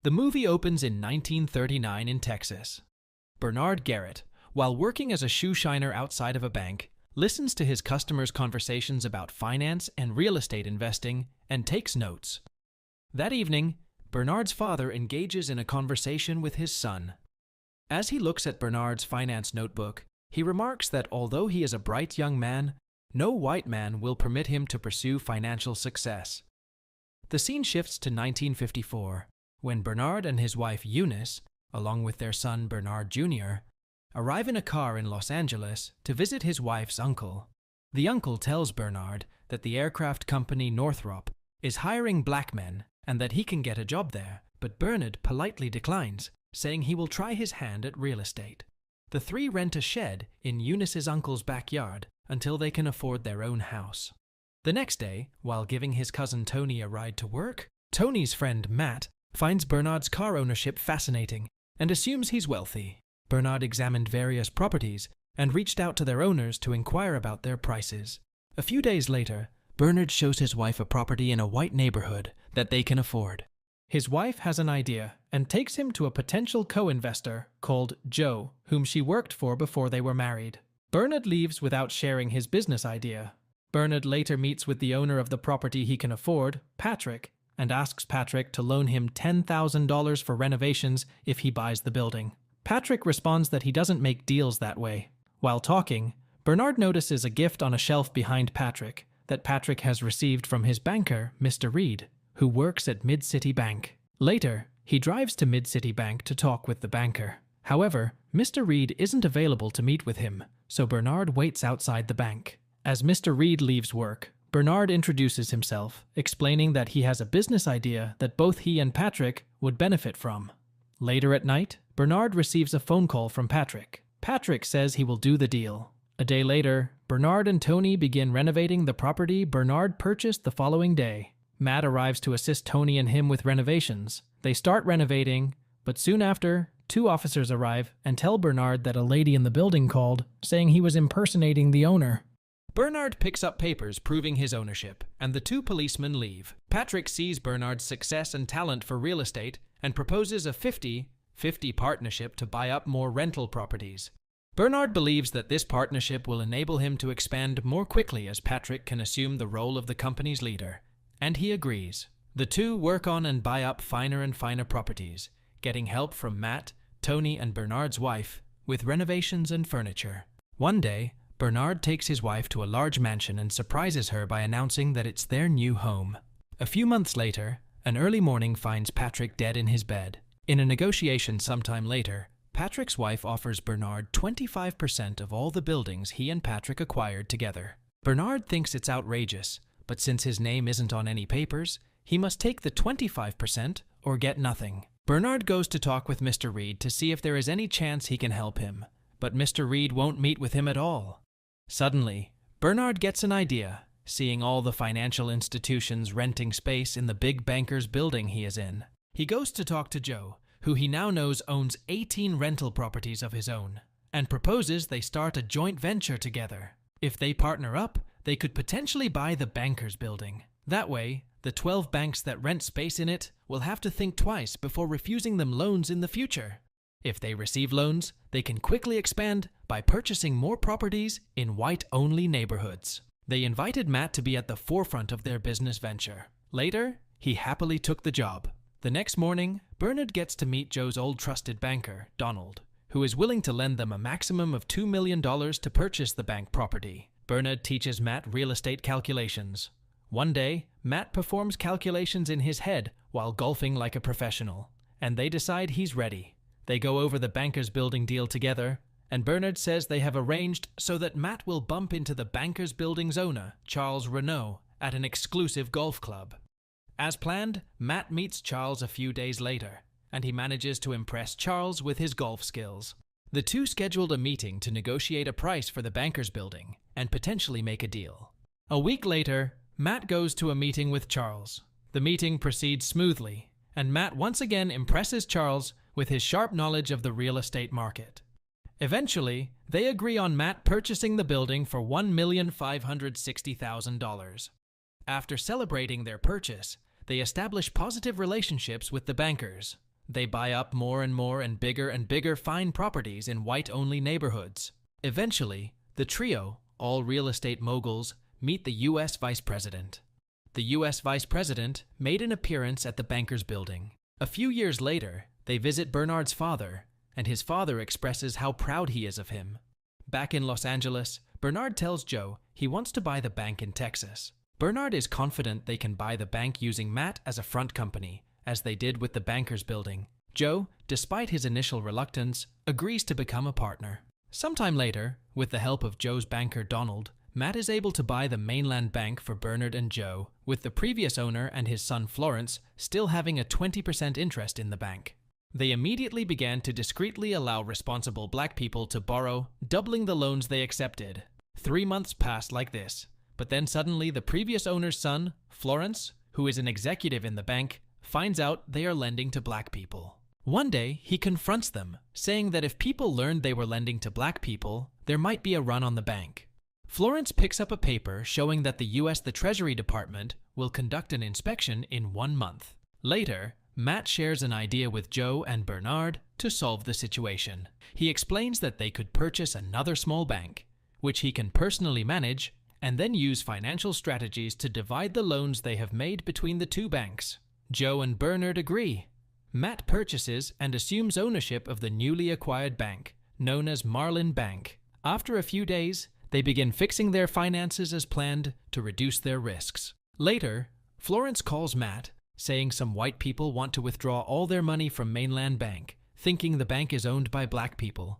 The movie opens in 1939 in Texas. Bernard Garrett, while working as a shoe shiner outside of a bank, listens to his customers' conversations about finance and real estate investing and takes notes. That evening, Bernard's father engages in a conversation with his son. As he looks at Bernard's finance notebook, he remarks that although he is a bright young man, no white man will permit him to pursue financial success. The scene shifts to 1954, when Bernard and his wife Eunice, along with their son Bernard Jr., arrive in a car in Los Angeles to visit his wife's uncle. The uncle tells Bernard that the aircraft company Northrop is hiring black men and that he can get a job there, but Bernard politely declines, saying he will try his hand at real estate. The three rent a shed in Eunice's uncle's backyard until they can afford their own house. The next day, while giving his cousin Tony a ride to work, Tony's friend Matt finds Bernard's car ownership fascinating and assumes he's wealthy. Bernard examined various properties and reached out to their owners to inquire about their prices. A few days later, Bernard shows his wife a property in a white neighborhood that they can afford. His wife has an idea and takes him to a potential co-investor called Joe, whom she worked for before they were married. Bernard leaves without sharing his business idea. Bernard later meets with the owner of the property he can afford, Patrick, and asks Patrick to loan him $10,000 for renovations if he buys the building. Patrick responds that he doesn't make deals that way. While talking, Bernard notices a gift on a shelf behind Patrick that Patrick has received from his banker, Mr. Reed, who works at Mid-City Bank. Later, he drives to Mid-City Bank to talk with the banker. However, Mr. Reed isn't available to meet with him, so Bernard waits outside the bank. As Mr. Reed leaves work, Bernard introduces himself, explaining that he has a business idea that both he and Patrick would benefit from. Later at night, Bernard receives a phone call from Patrick. Patrick says he will do the deal. A day later, Bernard and Tony begin renovating the property Bernard purchased the following day. Matt arrives to assist Tony and him with renovations. They start renovating, but soon after, two officers arrive and tell Bernard that a lady in the building called, saying he was impersonating the owner. Bernard picks up papers proving his ownership, and the two policemen leave. Patrick sees Bernard's success and talent for real estate and proposes a 50-50 partnership to buy up more rental properties. Bernard believes that this partnership will enable him to expand more quickly as Patrick can assume the role of the company's leader, and he agrees. The two work on and buy up finer and finer properties, getting help from Matt, Tony, and Bernard's wife with renovations and furniture. One day, Bernard takes his wife to a large mansion and surprises her by announcing that it's their new home. A few months later, an early morning finds Patrick dead in his bed. In a negotiation sometime later, Patrick's wife offers Bernard 25% of all the buildings he and Patrick acquired together. Bernard thinks it's outrageous, but since his name isn't on any papers, he must take the 25% or get nothing. Bernard goes to talk with Mr. Reed to see if there is any chance he can help him, but Mr. Reed won't meet with him at all. Suddenly, Bernard gets an idea, seeing all the financial institutions renting space in the big banker's building he is in. He goes to talk to Joe, who he now knows owns 18 rental properties of his own, and proposes they start a joint venture together. If they partner up, they could potentially buy the banker's building. That way, the 12 banks that rent space in it will have to think twice before refusing them loans in the future. If they receive loans, they can quickly expand by purchasing more properties in white-only neighborhoods. They invited Matt to be at the forefront of their business venture. Later, he happily took the job. The next morning, Bernard gets to meet Joe's old trusted banker, Donald, who is willing to lend them a maximum of $2 million to purchase the bank property. Bernard teaches Matt real estate calculations. One day, Matt performs calculations in his head while golfing like a professional, and they decide he's ready. They go over the banker's building deal together, and Bernard says they have arranged so that Matt will bump into the banker's building's owner, Charles Renault, at an exclusive golf club. As planned, Matt meets Charles a few days later, and he manages to impress Charles with his golf skills. The two scheduled a meeting to negotiate a price for the banker's building and potentially make a deal. A week later, Matt goes to a meeting with Charles. The meeting proceeds smoothly, and Matt once again impresses Charles with his sharp knowledge of the real estate market. Eventually, they agree on Matt purchasing the building for $1,560,000. After celebrating their purchase, they establish positive relationships with the bankers. They buy up more and bigger fine properties in white-only neighborhoods. Eventually, the trio, all real estate moguls, meet the U.S. Vice President. The U.S. Vice President made an appearance at the Bamker's building. A few years later, they visit Bernard's father, and his father expresses how proud he is of him. Back in Los Angeles, Bernard tells Joe he wants to buy the bank in Texas. Bernard is confident they can buy the bank using Matt as a front company, as they did with the Bamker's building. Joe, despite his initial reluctance, agrees to become a partner. Sometime later, with the help of Joe's banker Donald, Matt is able to buy the mainland bank for Bernard and Joe, with the previous owner and his son Florence still having a 20% interest in the bank. They immediately began to discreetly allow responsible black people to borrow, doubling the loans they accepted. 3 months passed like this, but then suddenly the previous owner's son, Florence, who is an executive in the bank, finds out they are lending to black people. One day, he confronts them, saying that if people learned they were lending to black people, there might be a run on the bank. Florence picks up a paper showing that the Treasury Department will conduct an inspection in 1 month. Later, Matt shares an idea with Joe and Bernard to solve the situation. He explains that they could purchase another small bank, which he can personally manage, and then use financial strategies to divide the loans they have made between the two banks. Joe and Bernard agree. Matt purchases and assumes ownership of the newly acquired bank, known as Marlin Bank. After a few days, they begin fixing their finances as planned to reduce their risks. Later, Florence calls Matt, saying some white people want to withdraw all their money from Mainland Bank, thinking the bank is owned by black people.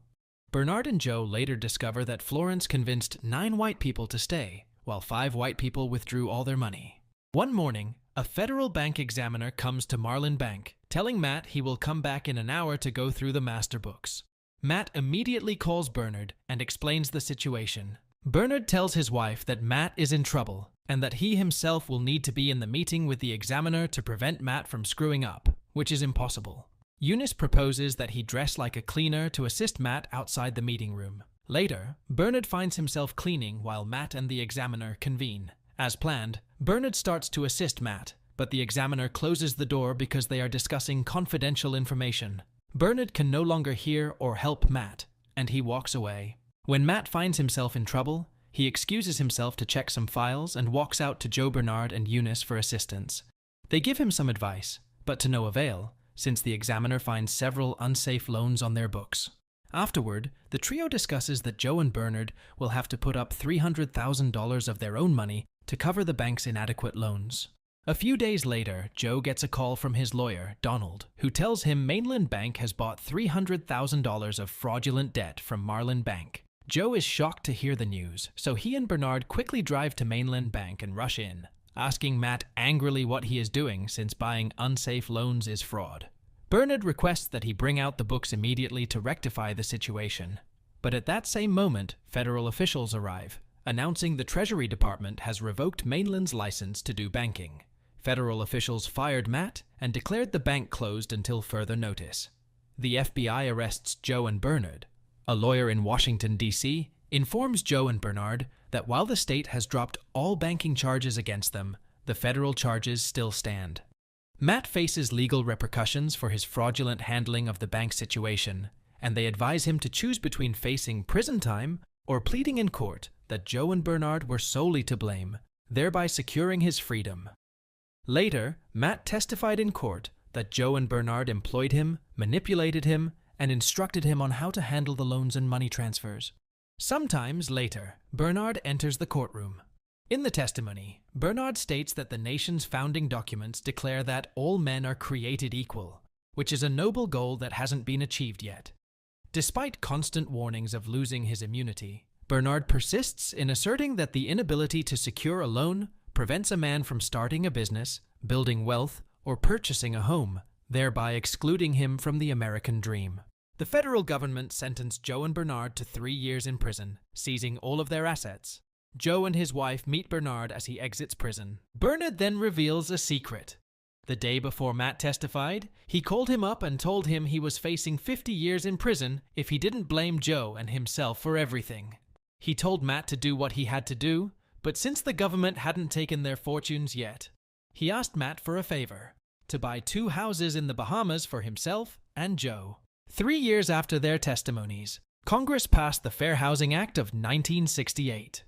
Bernard and Joe later discover that Florence convinced 9 white people to stay, while 5 white people withdrew all their money. One morning, a federal bank examiner comes to Marlin Bank, telling Matt he will come back in an hour to go through the master books. Matt immediately calls Bernard and explains the situation. Bernard tells his wife that Matt is in trouble and that he himself will need to be in the meeting with the examiner to prevent Matt from screwing up, which is impossible. Eunice proposes that he dress like a cleaner to assist Matt outside the meeting room. Later, Bernard finds himself cleaning while Matt and the examiner convene. As planned, Bernard starts to assist Matt, but the examiner closes the door because they are discussing confidential information. Bernard can no longer hear or help Matt, and he walks away. When Matt finds himself in trouble, he excuses himself to check some files and walks out to Joe, Bernard, and Eunice for assistance. They give him some advice, but to no avail, since the examiner finds several unsafe loans on their books. Afterward, the trio discusses that Joe and Bernard will have to put up $300,000 of their own money to cover the bank's inadequate loans. A few days later, Joe gets a call from his lawyer, Donald, who tells him Mainland Bank has bought $300,000 of fraudulent debt from Marlin Bank. Joe is shocked to hear the news, so he and Bernard quickly drive to Mainland Bank and rush in, asking Matt angrily what he is doing since buying unsafe loans is fraud. Bernard requests that he bring out the books immediately to rectify the situation. But at that same moment, federal officials arrive, announcing the Treasury Department has revoked Mainland's license to do banking. Federal officials fired Matt and declared the bank closed until further notice. The FBI arrests Joe and Bernard. A lawyer in Washington, D.C., informs Joe and Bernard that while the state has dropped all banking charges against them, the federal charges still stand. Matt faces legal repercussions for his fraudulent handling of the bank situation, and they advise him to choose between facing prison time or pleading in court that Joe and Bernard were solely to blame, thereby securing his freedom. Later, Matt testified in court that Joe and Bernard employed him, manipulated him, and instructed him on how to handle the loans and money transfers. Sometimes later, Bernard enters the courtroom. In the testimony, Bernard states that the nation's founding documents declare that all men are created equal, which is a noble goal that hasn't been achieved yet. Despite constant warnings of losing his immunity, Bernard persists in asserting that the inability to secure a loan prevents a man from starting a business, building wealth, or purchasing a home, thereby excluding him from the American dream. The federal government sentenced Joe and Bernard to 3 years in prison, seizing all of their assets. Joe and his wife meet Bernard as he exits prison. Bernard then reveals a secret. The day before Matt testified, he called him up and told him he was facing 50 years in prison if he didn't blame Joe and himself for everything. He told Matt to do what he had to do, but since the government hadn't taken their fortunes yet, he asked Matt for a favor. to buy 2 houses in the Bahamas for himself and Joe. 3 years after their testimonies, Congress passed the Fair Housing Act of 1968.